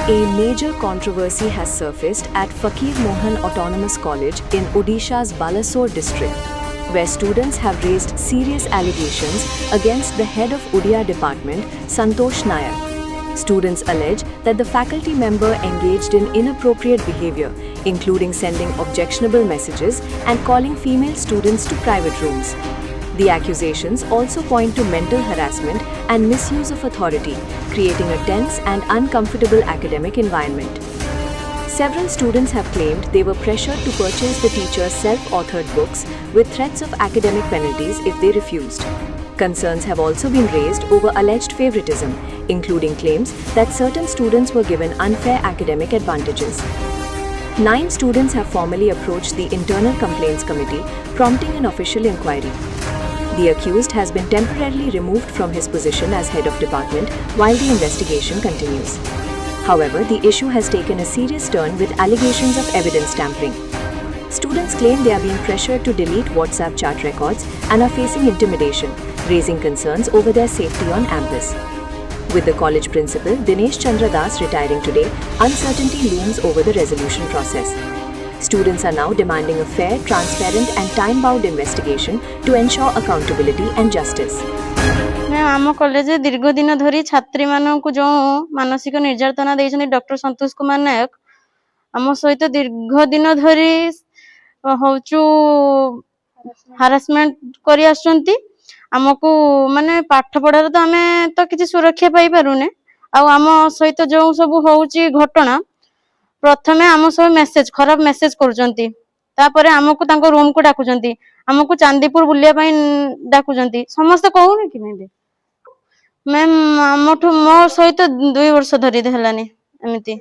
A major controversy has surfaced at Fakir Mohan Autonomous College in Odisha's Balasore district, where students have raised serious allegations against the head of Odia department, Santosh Nayak. Students allege that the faculty member engaged in inappropriate behavior, including sending objectionable messages and calling female students to private rooms. The accusations also point to mental harassment and misuse of authority, creating a tense and uncomfortable academic environment. Several students have claimed they were pressured to purchase the teacher's self-authored books with threats of academic penalties if they refused. Concerns have also been raised over alleged favoritism, including claims that certain students were given unfair academic advantages. 9 students have formally approached the Internal Complaints Committee, prompting an official inquiry. The accused has been temporarily removed from his position as head of department while the investigation continues. However, the issue has taken a serious turn with allegations of evidence tampering. Students claim they are being pressured to delete WhatsApp chat records and are facing intimidation, raising concerns over their safety on campus. With the college principal, Dinesh Chandra Das, retiring today, uncertainty looms over the resolution process. Students are now demanding a fair, transparent and time-bound investigation to ensure accountability and justice. आम college दीर्घ दिन धरी छात्री मानक जो मानसिक निर्यातना देइछन doctor Santosh Kumar Nayak आम सहित दीर्घ दिन धरी होचु हारासमेंट करी आछंती आमको माने पाठ पढ़ार तो आमे तो किछि सुरक्षा पाई पारुने आ आम सहित जो सब होउची घटना प्रथमे आम सब मेसेज खराब मेसेज करूचंती तापरे आमको तांको रूम को डाकुचंती आमको चांदीपुर बुलिया पई डाकुचंती समस्त कहूनी कि नहीं मैम मो सहित 2 वर्ष धरी हेलानी एमती।